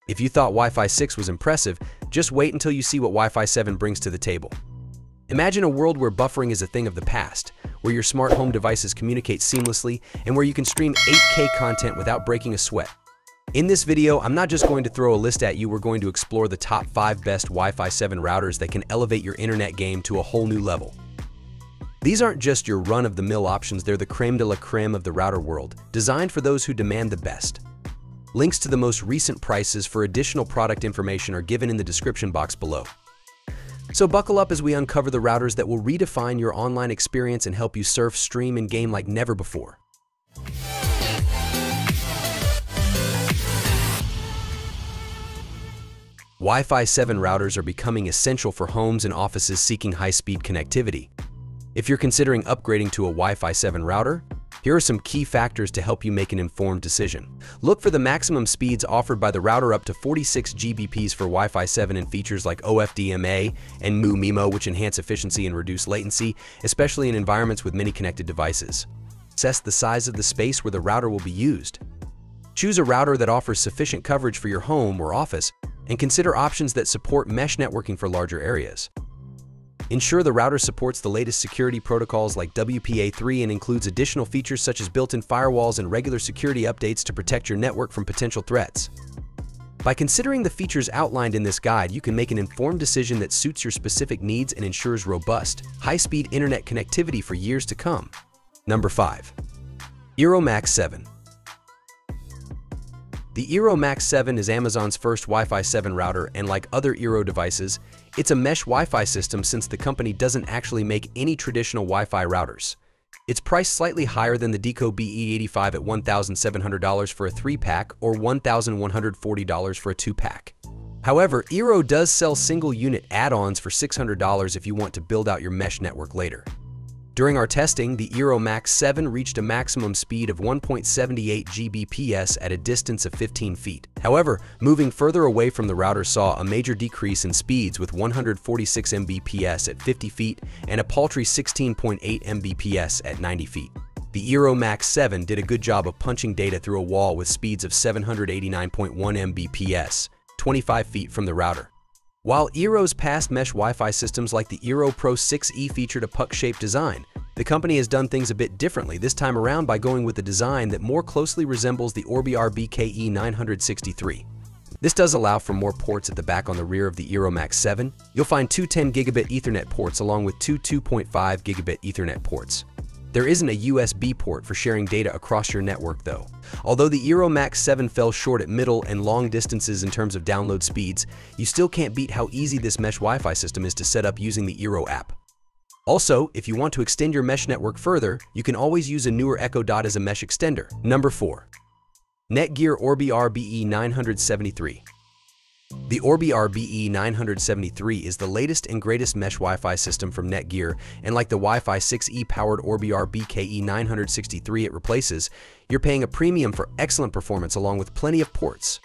If you thought Wi-Fi 6 was impressive, just wait until you see what Wi-Fi 7 brings to the table. Imagine a world where buffering is a thing of the past, where your smart home devices communicate seamlessly, and where you can stream 8K content without breaking a sweat. In this video, I'm not just going to throw a list at you, we're going to explore the top 5 best Wi-Fi 7 routers that can elevate your internet game to a whole new level. These aren't just your run-of-the-mill options, they're the creme de la creme of the router world, designed for those who demand the best. Links to the most recent prices for additional product information are given in the description box below. So buckle up as we uncover the routers that will redefine your online experience and help you surf, stream, and game like never before. Wi-Fi 7 routers are becoming essential for homes and offices seeking high-speed connectivity. If you're considering upgrading to a Wi-Fi 7 router, here are some key factors to help you make an informed decision. Look for the maximum speeds offered by the router, up to 46 Gbps for Wi-Fi 7, and features like OFDMA and MU-MIMO, which enhance efficiency and reduce latency, especially in environments with many connected devices. Assess the size of the space where the router will be used. Choose a router that offers sufficient coverage for your home or office, and consider options that support mesh networking for larger areas. Ensure the router supports the latest security protocols like WPA3 and includes additional features such as built-in firewalls and regular security updates to protect your network from potential threats. By considering the features outlined in this guide, you can make an informed decision that suits your specific needs and ensures robust, high-speed internet connectivity for years to come. Number 5. Eero Max 7. The Eero Max 7 is Amazon's first Wi-Fi 7 router, and like other Eero devices, it's a mesh Wi-Fi system since the company doesn't actually make any traditional Wi-Fi routers. It's priced slightly higher than the Deco BE85 at $1,700 for a 3-pack or $1,140 for a 2-pack. However, Eero does sell single-unit add-ons for $600 if you want to build out your mesh network later. During our testing, the Eero Max 7 reached a maximum speed of 1.78 Gbps at a distance of 15 feet. However, moving further away from the router saw a major decrease in speeds, with 146 Mbps at 50 feet and a paltry 16.8 Mbps at 90 feet. The Eero Max 7 did a good job of punching data through a wall with speeds of 789.1 Mbps, 25 feet from the router. While Eero's past mesh Wi-Fi systems like the Eero Pro 6e featured a puck-shaped design, the company has done things a bit differently this time around by going with a design that more closely resembles the Orbi RBE973. This does allow for more ports at the back. On the rear of the Eero Max 7, you'll find two 10 gigabit Ethernet ports along with two 2.5 gigabit Ethernet ports. There isn't a USB port for sharing data across your network though. Although the Eero Max 7 fell short at middle and long distances in terms of download speeds, you still can't beat how easy this mesh Wi-Fi system is to set up using the Eero app. Also, if you want to extend your mesh network further, you can always use a newer Echo Dot as a mesh extender. Number 4. Netgear Orbi RBE973. The Orbi RBE973 is the latest and greatest mesh Wi-Fi system from Netgear, and like the Wi-Fi 6E powered Orbi RBE973 it replaces, you're paying a premium for excellent performance along with plenty of ports.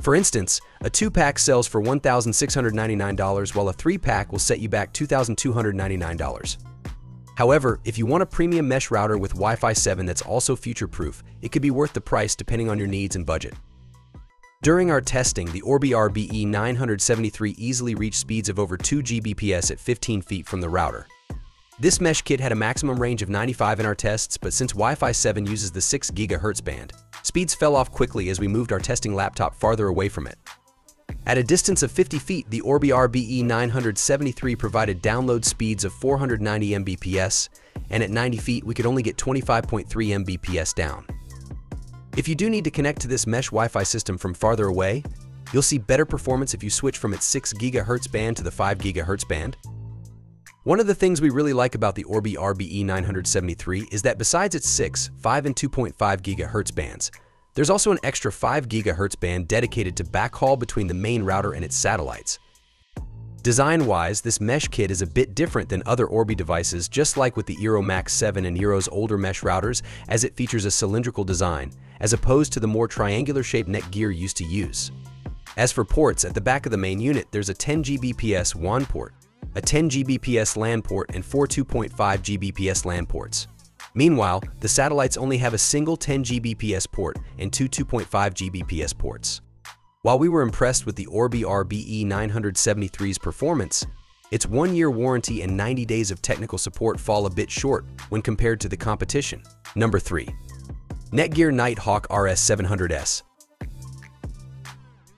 For instance, a 2-pack sells for $1,699 while a 3-pack will set you back $2,299. However, if you want a premium mesh router with Wi-Fi 7 that's also future-proof, it could be worth the price depending on your needs and budget. During our testing, the Orbi RBE973 easily reached speeds of over 2 Gbps at 15 feet from the router. This mesh kit had a maximum range of 95 in our tests, but since Wi-Fi 7 uses the 6 GHz band, speeds fell off quickly as we moved our testing laptop farther away from it. At a distance of 50 feet, the Orbi RBE973 provided download speeds of 490 Mbps, and at 90 feet we could only get 25.3 Mbps down. If you do need to connect to this mesh Wi-Fi system from farther away, you'll see better performance if you switch from its 6 GHz band to the 5 GHz band. One of the things we really like about the Orbi RBE973 is that besides its 6, 5, and 2.5 GHz bands, there's also an extra 5 GHz band dedicated to backhaul between the main router and its satellites. Design-wise, this mesh kit is a bit different than other Orbi devices, just like with the Eero Max 7 and Eero's older mesh routers, as it features a cylindrical design, as opposed to the more triangular-shaped Netgear used to use. As for ports, at the back of the main unit, there's a 10 Gbps WAN port, a 10 Gbps LAN port, and 4 2.5 Gbps LAN ports. Meanwhile, the satellites only have a single 10 Gbps port and two 2.5 Gbps ports. While we were impressed with the Orbi RBE973's performance, its 1-year warranty and 90 days of technical support fall a bit short when compared to the competition. Number 3. Netgear Nighthawk RS700S.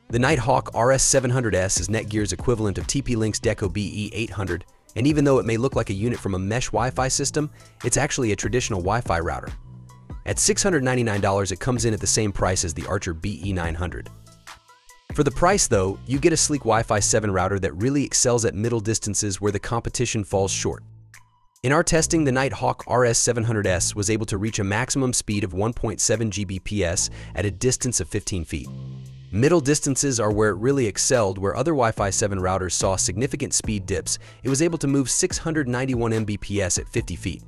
The Nighthawk RS700S is Netgear's equivalent of TP-Link's Deco BE800, and even though it may look like a unit from a mesh Wi-Fi system, it's actually a traditional Wi-Fi router. At $699, it comes in at the same price as the Archer BE900. For the price though, you get a sleek Wi-Fi 7 router that really excels at middle distances where the competition falls short. In our testing, the Nighthawk RS700S was able to reach a maximum speed of 1.7 Gbps at a distance of 15 feet. Middle distances are where it really excelled. Where other Wi-Fi 7 routers saw significant speed dips, it was able to move 691 Mbps at 50 feet.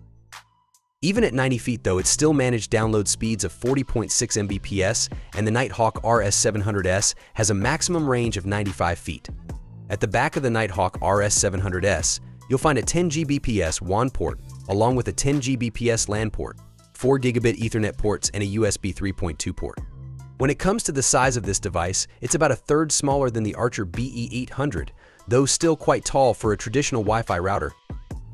Even at 90 feet though, it still managed download speeds of 40.6 Mbps, and the Nighthawk RS700S has a maximum range of 95 feet. At the back of the Nighthawk RS700S, you'll find a 10 Gbps WAN port, along with a 10 Gbps LAN port, 4 Gigabit Ethernet ports, and a USB 3.2 port. When it comes to the size of this device, it's about a third smaller than the Archer BE800, though still quite tall for a traditional Wi-Fi router.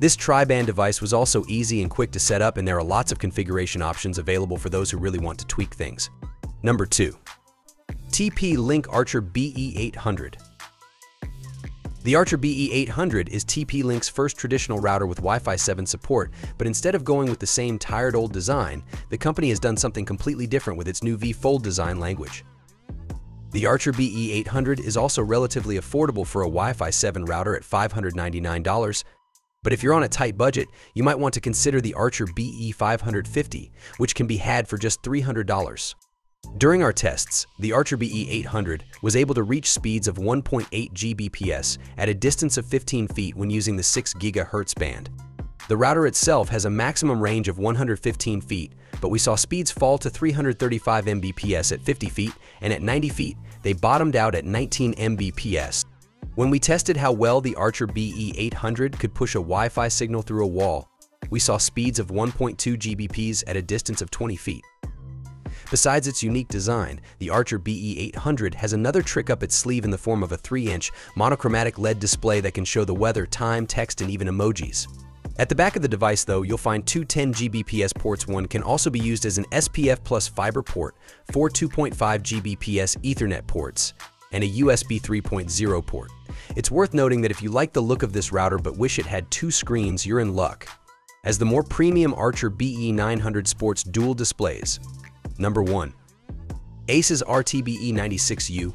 This tri-band device was also easy and quick to set up, and there are lots of configuration options available for those who really want to tweak things. Number 2. TP-Link Archer BE800. The Archer BE800 is TP-Link's first traditional router with Wi-Fi 7 support, but instead of going with the same tired old design, the company has done something completely different with its new V-Fold design language. The Archer BE800 is also relatively affordable for a Wi-Fi 7 router at $599, but if you're on a tight budget, you might want to consider the Archer BE550, which can be had for just $300. During our tests, the Archer BE800 was able to reach speeds of 1.8 Gbps at a distance of 15 feet when using the 6 GHz band. The router itself has a maximum range of 115 feet, but we saw speeds fall to 335 Mbps at 50 feet, and at 90 feet, they bottomed out at 19 Mbps. When we tested how well the Archer BE800 could push a Wi-Fi signal through a wall, we saw speeds of 1.2 Gbps at a distance of 20 feet. Besides its unique design, the Archer BE800 has another trick up its sleeve in the form of a 3-inch monochromatic LED display that can show the weather, time, text, and even emojis. At the back of the device though, you'll find two 10 Gbps ports. One can also be used as an SPF plus fiber port, 4 2.5 Gbps Ethernet ports, and a USB 3.0 port. It's worth noting that if you like the look of this router but wish it had 2 screens, you're in luck, as the more premium Archer BE900 sports dual displays. Number 1. Asus RT-BE96U.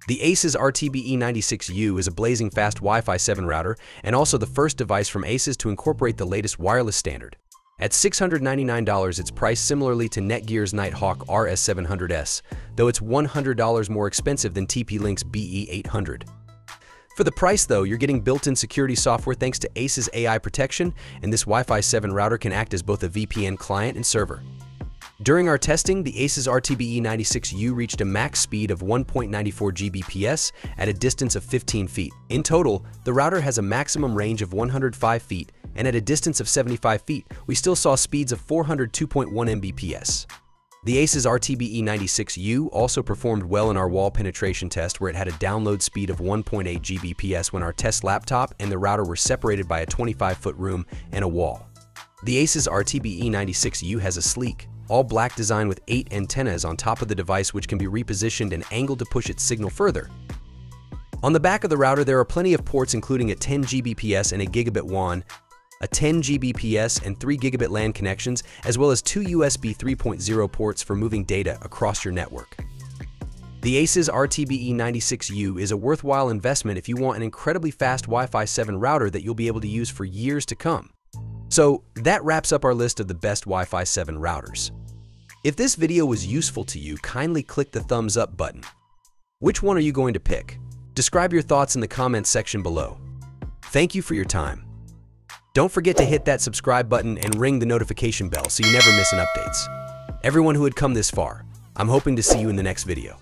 The Asus RT-BE96U is a blazing fast Wi-Fi 7 router and also the first device from Asus to incorporate the latest wireless standard. At $699, it's priced similarly to Netgear's Nighthawk RS700S, though it's $100 more expensive than TP-Link's BE800. For the price though, you're getting built-in security software thanks to Asus AI protection, and this Wi-Fi 7 router can act as both a VPN client and server. During our testing, the Asus RT-BE96U reached a max speed of 1.94 Gbps at a distance of 15 feet. In total, the router has a maximum range of 105 feet, and at a distance of 75 feet, we still saw speeds of 402.1 Mbps. The Asus RT-BE96U also performed well in our wall penetration test, where it had a download speed of 1.8 Gbps when our test laptop and the router were separated by a 25-foot room and a wall. The Asus RT-BE96U has a sleek, all-black design with 8 antennas on top of the device, which can be repositioned and angled to push its signal further. On the back of the router, there are plenty of ports, including a 10 Gbps and a gigabit WAN, a 10 Gbps and 3 gigabit LAN connections, as well as 2 USB 3.0 ports for moving data across your network. The Asus RT-BE96U is a worthwhile investment if you want an incredibly fast Wi-Fi 7 router that you'll be able to use for years to come. So that wraps up our list of the best Wi-Fi 7 routers. If this video was useful to you, kindly click the thumbs up button. Which one are you going to pick? Describe your thoughts in the comments section below. Thank you for your time. Don't forget to hit that subscribe button and ring the notification bell so you never miss an updates. Everyone who had come this far, I'm hoping to see you in the next video.